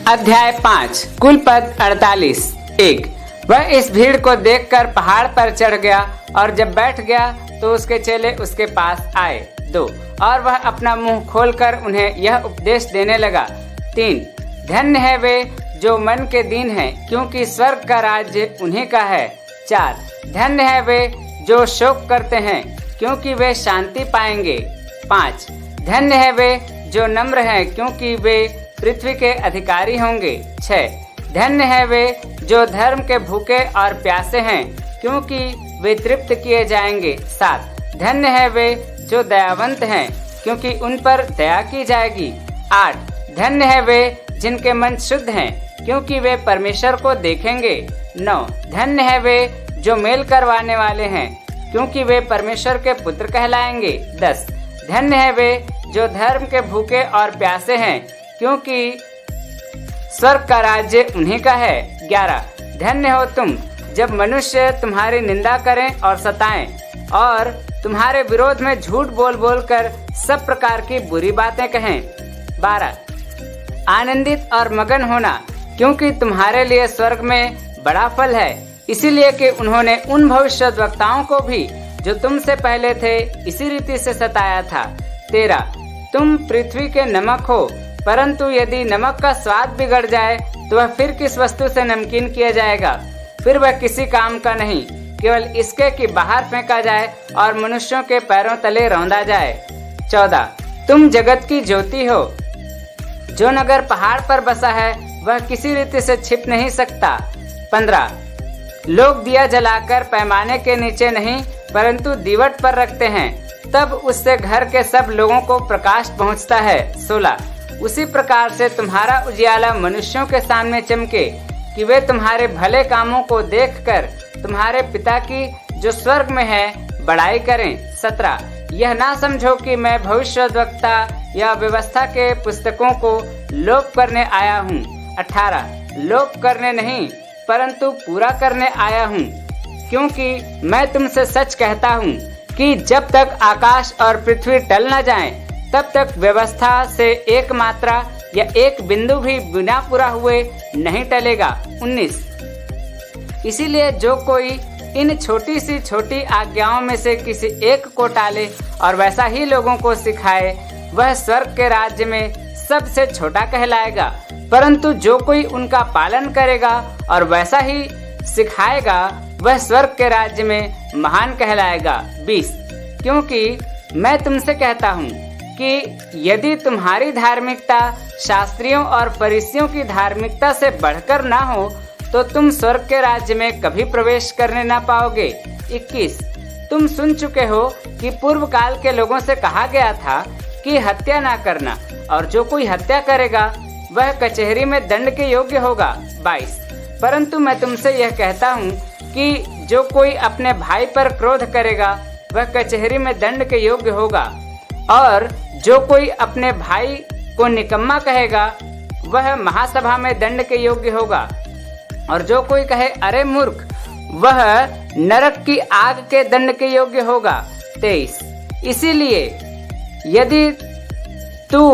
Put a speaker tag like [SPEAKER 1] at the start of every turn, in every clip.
[SPEAKER 1] अध्याय 5 कुल पद 48। 1। वह इस भीड़ को देखकर पहाड़ पर चढ़ गया और जब बैठ गया तो उसके चेले उसके पास आए। 2। और वह अपना मुंह खोलकर उन्हें यह उपदेश देने लगा। 3। धन्य है वे जो मन के दीन हैं, क्योंकि स्वर्ग का राज्य उन्हीं का है। 4। धन्य है वे जो शोक करते हैं, क्योंकि वे शांति पाएंगे। 5। धन्य है वे जो नम्र हैं, क्योंकि वे पृथ्वी के अधिकारी होंगे। 6। धन्य है वे जो धर्म के भूखे और प्यासे हैं, क्योंकि वे तृप्त किए जाएंगे। 7। धन्य है वे जो दयावंत हैं, क्योंकि उन पर दया की जाएगी। 8। धन्य है वे जिनके मन शुद्ध हैं, क्योंकि वे परमेश्वर को देखेंगे। 9। धन्य है वे जो मेल करवाने वाले हैं, क्योंकि वे परमेश्वर के पुत्र कहलाएंगे। 10। धन्य है वे जो धर्म के भूखे और प्यासे हैं, क्योंकि स्वर्ग का राज्य उन्हीं का है। 11। धन्य हो तुम जब मनुष्य तुम्हारी निंदा करें और सताएं और तुम्हारे विरोध में झूठ बोल बोल कर सब प्रकार की बुरी बातें कहें। 12। आनंदित और मगन होना, क्योंकि तुम्हारे लिए स्वर्ग में बड़ा फल है, इसीलिए कि उन्होंने उन भविष्यद्वक्ताओं को भी जो तुमसे पहले थे इसी रीति से सताया था। 13। तुम पृथ्वी के नमक हो, परंतु यदि नमक का स्वाद बिगड़ जाए तो वह फिर किस वस्तु से नमकीन किया जाएगा? फिर वह किसी काम का नहीं, केवल इसके कि बाहर फेंका जाए और मनुष्यों के पैरों तले रौंदा जाए। 14। तुम जगत की ज्योति हो। जो नगर पहाड़ पर बसा है वह किसी रीति से छिप नहीं सकता। 15। लोग दिया जलाकर पैमाने के नीचे नहीं परंतु दीवट पर रखते हैं, तब उससे घर के सब लोगों को प्रकाश पहुंचता है। 16। उसी प्रकार से तुम्हारा उजियाला मनुष्यों के सामने चमके, कि वे तुम्हारे भले कामों को देखकर तुम्हारे पिता की जो स्वर्ग में है बड़ाई करें। 17। यह ना समझो कि मैं भविष्यद्वक्ता या व्यवस्था के पुस्तकों को लोप करने आया हूँ। 18। लोप करने नहीं परंतु पूरा करने आया हूँ, क्योंकि मैं तुमसे सच कहता हूँ कि जब तक आकाश और पृथ्वी टल न जाएं, तब तक व्यवस्था से एक मात्रा या एक बिंदु भी बिना पूरा हुए नहीं टलेगा। 19। इसीलिए जो कोई इन छोटी सी छोटी आज्ञाओं में से किसी एक को टाले और वैसा ही लोगों को सिखाए, वह स्वर्ग के राज्य में सबसे छोटा कहलाएगा, परंतु जो कोई उनका पालन करेगा और वैसा ही सिखाएगा, वह स्वर्ग के राज्य में महान कहलाएगा। 20। क्योंकि मैं तुमसे कहता हूँ कि यदि तुम्हारी धार्मिकता शास्त्रियों और फरीसियों की धार्मिकता से बढ़कर ना हो तो तुम स्वर्ग के राज्य में कभी प्रवेश करने ना पाओगे। 21। तुम सुन चुके हो कि पूर्व काल के लोगों से कहा गया था कि हत्या ना करना, और जो कोई हत्या करेगा वह कचहरी में दंड के योग्य होगा। 22। परंतु मैं तुमसे यह कहता हूँ कि जो कोई अपने भाई पर क्रोध करेगा वह कचहरी में दंड के योग्य होगा, और जो कोई अपने भाई को निकम्मा कहेगा वह महासभा में दंड के योग्य होगा, और जो कोई कहे अरे मूर्ख, वह नरक की आग के दंड के योग्य होगा। 23। इसीलिए यदि तू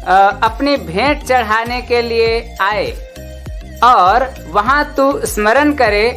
[SPEAKER 1] अपनी भेंट चढ़ाने के लिए आए और वहां तू स्मरण करे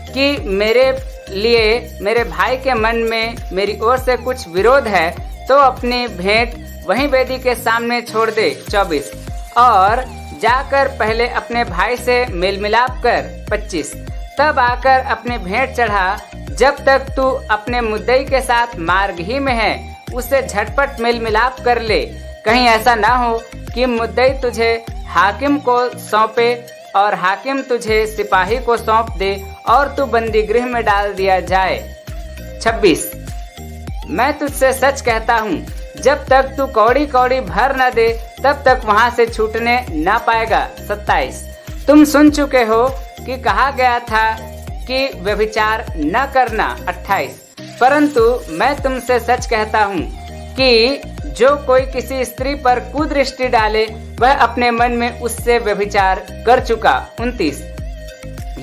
[SPEAKER 1] कि मेरे लिए मेरे भाई के मन में मेरी ओर से कुछ विरोध है, तो अपनी भेंट वहीं वेदी के सामने छोड़ दे। 24। और जाकर पहले अपने भाई से मेल मिलाप कर। 25। तब आकर अपनी भेंट चढ़ा। जब तक तू अपने मुद्दई के साथ मार्ग ही में है, उससे झटपट मेल मिलाप कर ले, कहीं ऐसा ना हो कि मुद्दई तुझे हाकिम को सौंपे और हाकिम तुझे सिपाही को सौंप दे और तू बंदी गृह में डाल दिया जाए। 26। मैं तुझसे सच कहता हूँ, जब तक तू कौड़ी कौड़ी भर न दे तब तक वहाँ से छूटने ना पाएगा। 27। तुम सुन चुके हो कि कहा गया था कि व्यभिचार न करना। 28। परंतु मैं तुमसे सच कहता हूँ कि जो कोई किसी स्त्री पर कुदृष्टि डाले वह अपने मन में उससे व्यभिचार कर चुका। 29।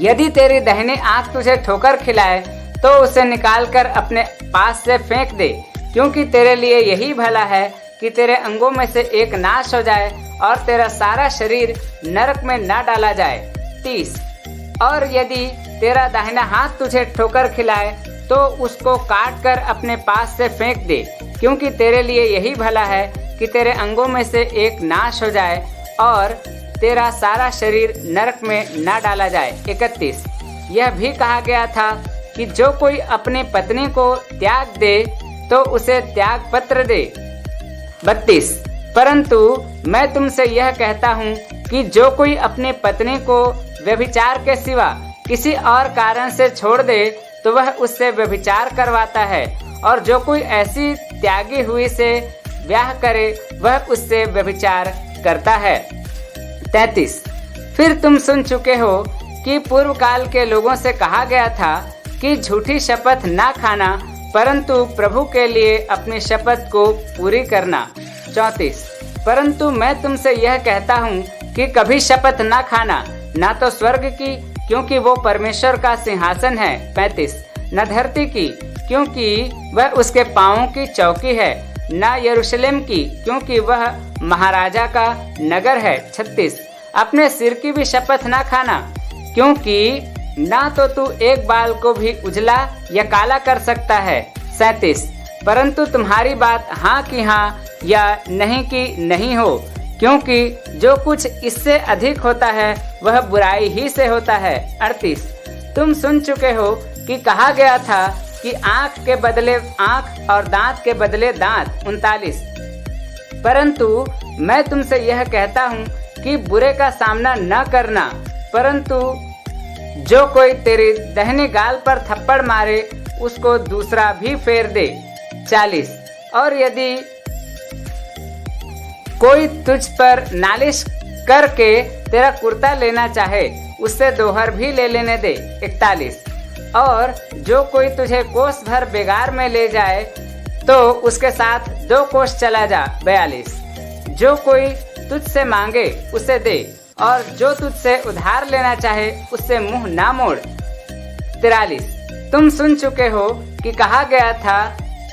[SPEAKER 1] यदि तेरी दाहिनी आंख तुझे ठोकर खिलाए तो उसे निकालकर अपने पास से फेंक दे, क्योंकि तेरे लिए यही भला है कि तेरे अंगों में से एक नाश हो जाए और तेरा सारा शरीर नरक में न डाला जाए। 30 और यदि तेरा दाहिना हाथ तुझे ठोकर खिलाए तो उसको काट कर अपने पास से फेंक दे, क्योंकि तेरे लिए यही भला है कि तेरे अंगों में से एक नाश हो जाए और तेरा सारा शरीर नरक में न डाला जाए। 31 यह भी कहा गया था कि जो कोई अपनी पत्नी को त्याग दे तो उसे त्याग पत्र दे। 32 परंतु मैं तुमसे यह कहता हूँ कि जो कोई अपनी पत्नी को व्यभिचार के सिवा किसी और कारण से छोड़ दे तो वह उससे व्यभिचार करवाता है, और जो कोई ऐसी त्यागी हुई से ब्याह करे वह उससे व्यभिचार करता है। 33 फिर तुम सुन चुके हो कि पूर्व काल के लोगों से कहा गया था कि झूठी शपथ ना खाना, परंतु प्रभु के लिए अपनी शपथ को पूरी करना। 34 परंतु मैं तुमसे यह कहता हूँ कि कभी शपथ ना खाना, ना तो स्वर्ग की, क्योंकि वो परमेश्वर का सिंहासन है। 35 न धरती की, क्योंकि वह उसके पांवों की चौकी है, न यरूशलेम की, क्योंकि वह महाराजा का नगर है। 36 अपने सिर की भी शपथ ना खाना, क्योंकि ना तो तू एक बाल को भी उजला या काला कर सकता है। 37 परंतु तुम्हारी बात हाँ की हाँ या नहीं की नहीं हो, क्योंकि जो कुछ इससे अधिक होता है वह बुराई ही से होता है। 38 तुम सुन चुके हो कि कहा गया था कि आँख के बदले आँख और दांत के बदले दांत। 39 परंतु मैं तुमसे यह कहता हूँ कि बुरे का सामना न करना, परंतु जो कोई तेरी दाहिने गाल पर थप्पड़ मारे उसको दूसरा भी फेर दे। 40 और यदि कोई तुझ पर नालिश करके तेरा कुर्ता लेना चाहे उससे दोहर भी ले लेने दे। 41 और जो कोई तुझे कोस भर बेगार में ले जाए तो उसके साथ 2 कोस चला जा। 42 जो कोई तुझसे मांगे उसे दे, और जो तुझसे उधार लेना चाहे उससे मुंह ना मोड़। 43 तुम सुन चुके हो कि कहा गया था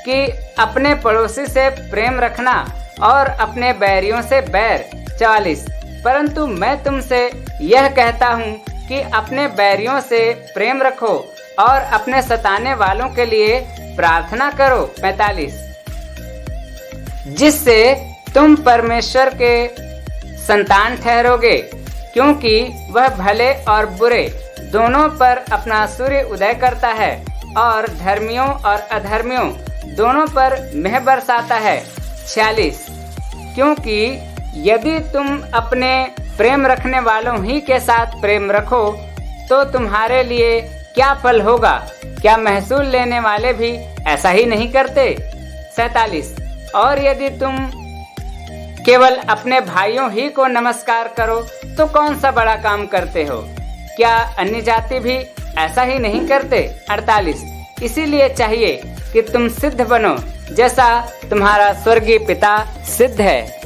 [SPEAKER 1] कि अपने पड़ोसी से प्रेम रखना और अपने बैरियों से बैर। 44 परंतु मैं तुमसे यह कहता हूँ कि अपने बैरियों से प्रेम रखो और अपने सताने वालों के लिए प्रार्थना करो। 45 जिससे तुम परमेश्वर के संतान ठहरोगे, क्योंकि वह भले और बुरे दोनों पर अपना सूर्य उदय करता है और धर्मियों और अधर्मियों दोनों पर मेह बरसाता है। 46 क्योंकि यदि तुम अपने प्रेम रखने वालों ही के साथ प्रेम रखो तो तुम्हारे लिए क्या फल होगा? क्या महसूल लेने वाले भी ऐसा ही नहीं करते? 47 और यदि तुम केवल अपने भाइयों ही को नमस्कार करो तो कौन सा बड़ा काम करते हो? क्या अन्य जाति भी ऐसा ही नहीं करते? 48 इसीलिए चाहिए कि तुम सिद्ध बनो जैसा तुम्हारा स्वर्गीय पिता सिद्ध है।